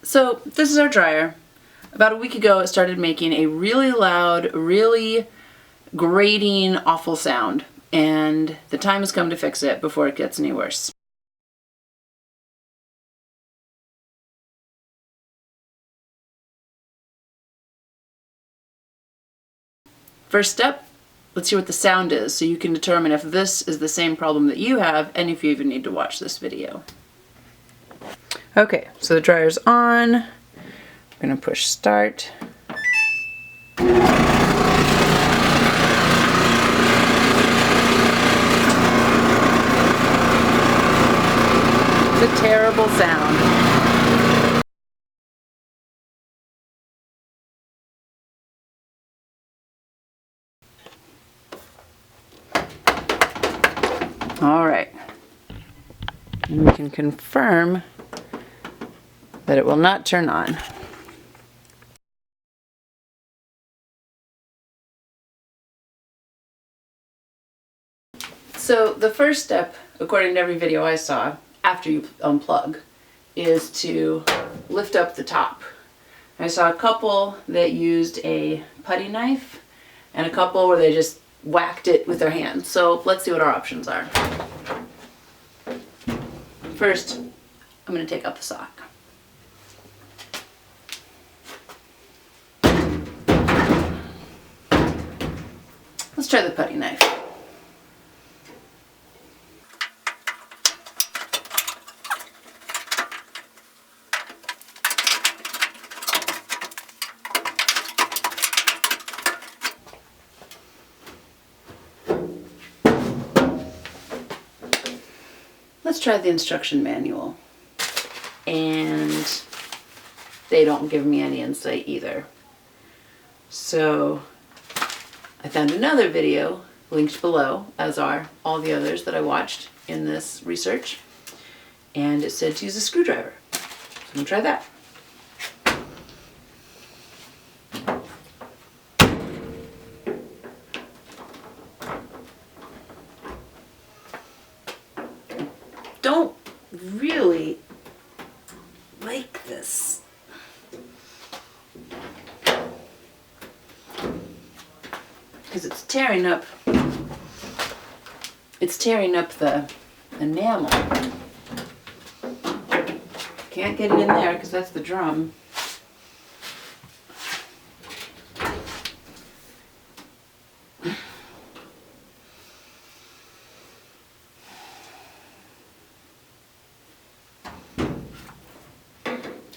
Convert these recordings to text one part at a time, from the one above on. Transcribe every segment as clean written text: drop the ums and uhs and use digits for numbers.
So this is our dryer. About a week ago it started making a really loud, really grating, awful sound, and the time has come to fix it before it gets any worse. First step, let's see what the sound is so you can determine if this is the same problem that you have and if you even need to watch this video. Okay, so the dryer's on. I'm gonna push start. It's a terrible sound. All right, and we can confirm that it will not turn on. So the first step, according to every video I saw, after you unplug, is to lift up the top. I saw a couple that used a putty knife and a couple where they just whacked it with their hands. So let's see what our options are. First, I'm going to take out the sock. Let's try the putty knife. Let's try the instruction manual. And they don't give me any insight either. So I found another video linked below, as are all the others that I watched in this research. And it said to use a screwdriver. So I'm gonna try that. Don't really like this. Because it's tearing up the enamel. Can't get it in there because that's the drum.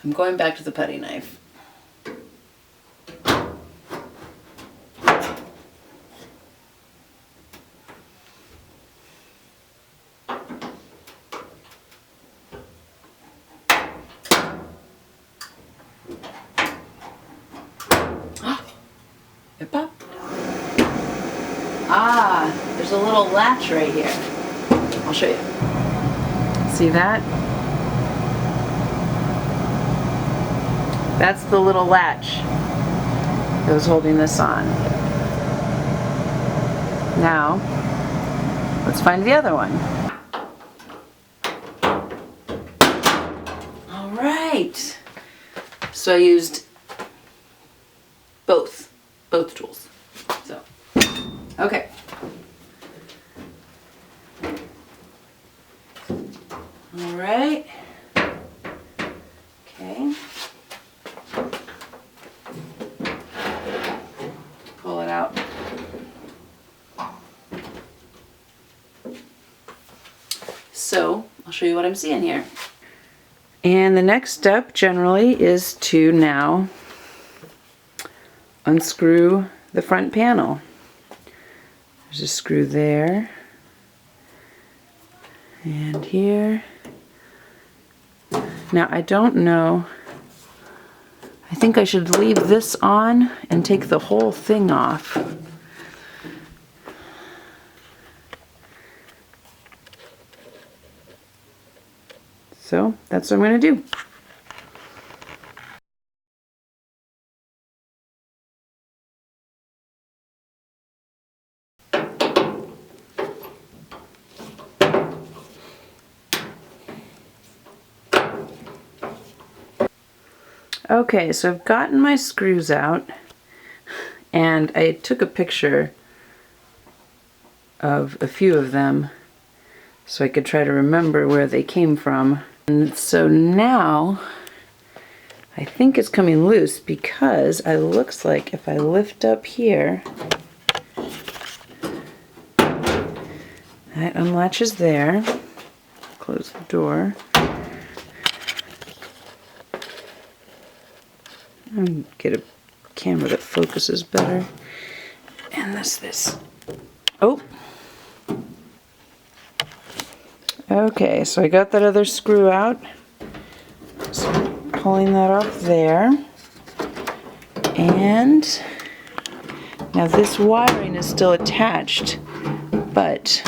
I'm going back to the putty knife. It popped. Ah, there's a little latch right here. I'll show you. See that? That's the little latch that was holding this on. Now, let's find the other one. All right. So I used both tools. So, okay. All right. Okay. Pull it out. So, I'll show you what I'm seeing here. And the next step generally is to now unscrew the front panel. There's a screw there and here. Now I don't know, I think I should leave this on and take the whole thing off. So that's what I'm going to do. Okay, so I've gotten my screws out, and I took a picture of a few of them so I could try to remember where they came from. And so now I think it's coming loose because it looks like if I lift up here, that unlatches there. Close the door. And get a camera that focuses better. And this. Oh! Okay, so I got that other screw out. So pulling that off there. And now this wiring is still attached, but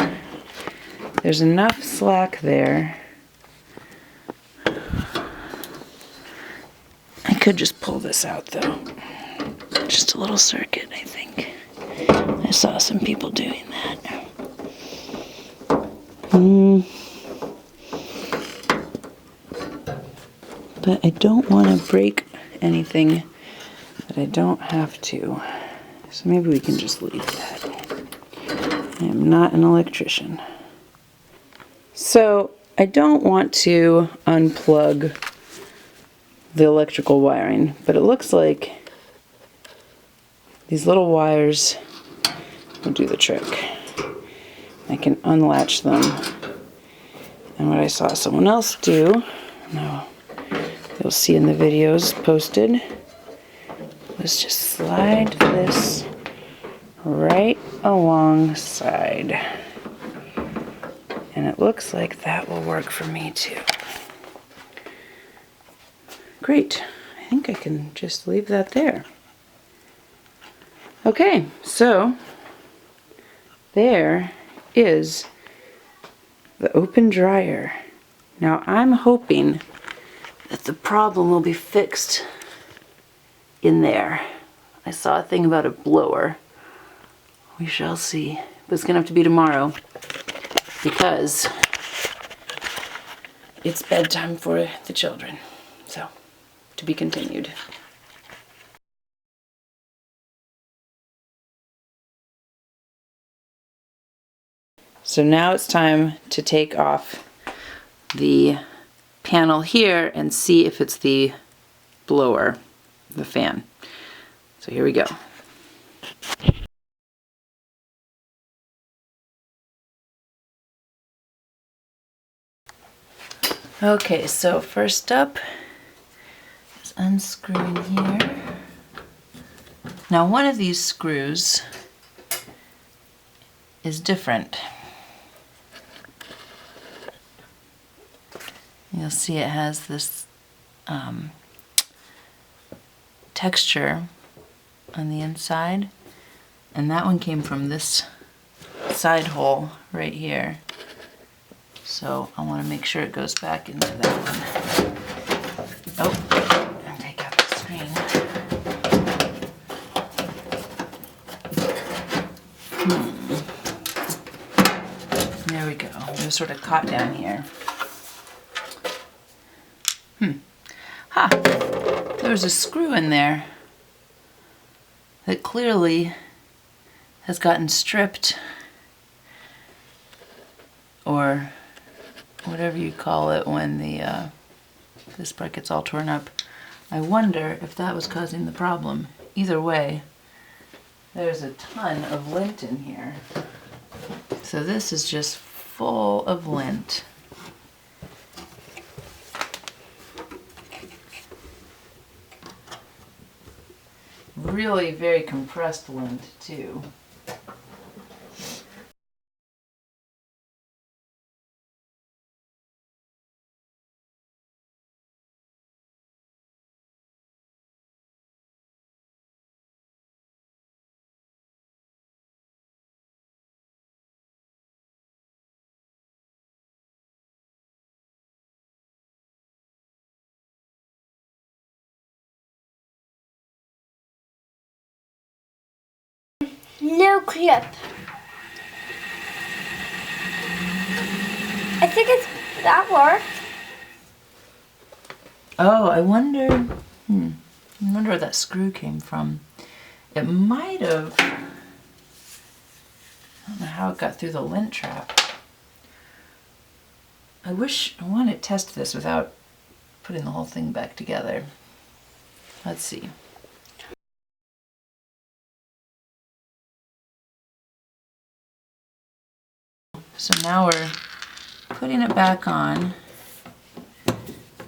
there's enough slack there. I could just pull this out though. Just a little circuit, I think. I saw some people doing that. But I don't want to break anything that I don't have to. So maybe we can just leave that. I am not an electrician. So I don't want to unplug the electrical wiring, but it looks like these little wires will do the trick. I can unlatch them. And what I saw someone else do, now you'll see in the videos posted, was just slide this right alongside. And it looks like that will work for me too. Great. I think I can just leave that there. Okay, so there is the open dryer. Now I'm hoping that the problem will be fixed in there. I saw a thing about a blower. We shall see. But it's gonna have to be tomorrow because it's bedtime for the children. So, to be continued. So now it's time to take off the panel here and see if it's the blower, the fan. So here we go. Okay, so first up is unscrewing here. Now one of these screws is different. You'll see it has this texture on the inside, and that one came from this side hole right here. So I want to make sure it goes back into that one. Oh, and take out the screen. There we go. It was sort of caught down here. There's a screw in there that clearly has gotten stripped, or whatever you call it when the this part gets all torn up. I wonder if that was causing the problem. Either way, there's a ton of lint in here. So this is just full of lint. Really very compressed lint too. No clip. I think that worked. Oh, I wonder I wonder where that screw came from. It might have, I don't know how it got through the lint trap. I want to test this without putting the whole thing back together. Let's see. So now we're putting it back on.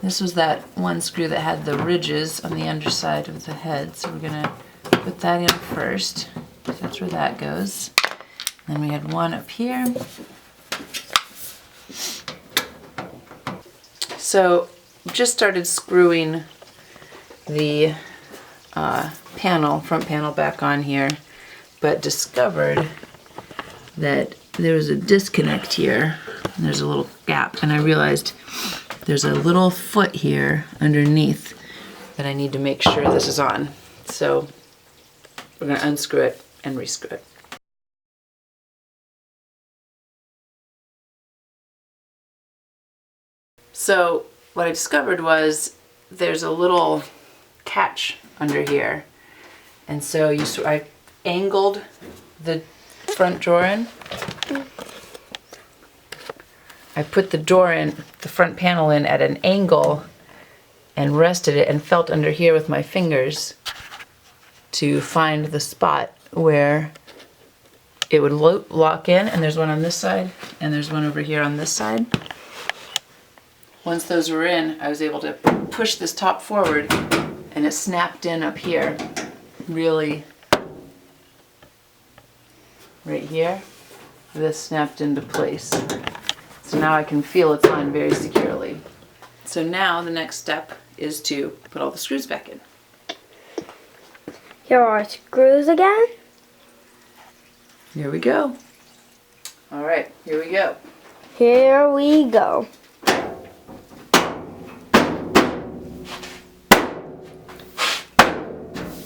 This was that one screw that had the ridges on the underside of the head, so we're gonna put that in first. That's where that goes. Then we had one up here. So just started screwing the front panel back on here, but discovered that there was a disconnect here. And there's a little gap, and I realized there's a little foot here underneath that I need to make sure this is on. So we're going to unscrew it and rescrew it. So what I discovered was there's a little catch under here, and so I angled the front drawer in. I put the door in, the front panel in at an angle and rested it and felt under here with my fingers to find the spot where it would lock in, and there's one on this side and there's one over here on this side. Once those were in, I was able to push this top forward and it snapped in up here, really right here. This snapped into place. So now I can feel it's on very securely. So now the next step is to put all the screws back in. Here are screws again. Here we go. All right, here we go. Here we go.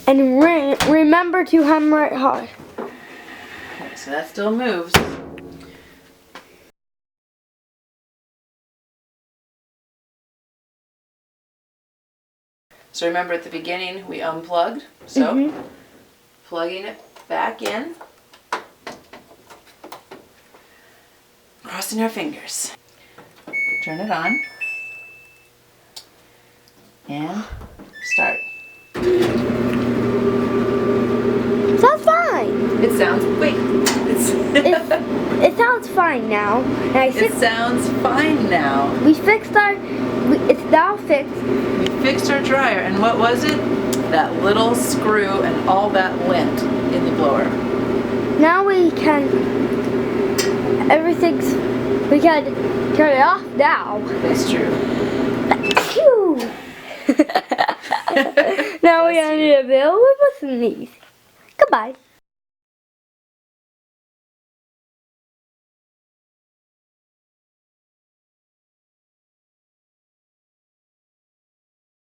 And remember to hammer it hard. Okay, so that still moves. So remember at the beginning we unplugged, so plugging it back in, crossing our fingers. Turn it on and start. Sounds fine. It sounds, wait, It sounds fine now. And it sounds fine now. We fixed it's now fixed. We fixed our dryer, and what was it? That little screw and all that lint in the blower. Now we can turn it off now. That's true. Phew. Now we need a bill with these. Goodbye.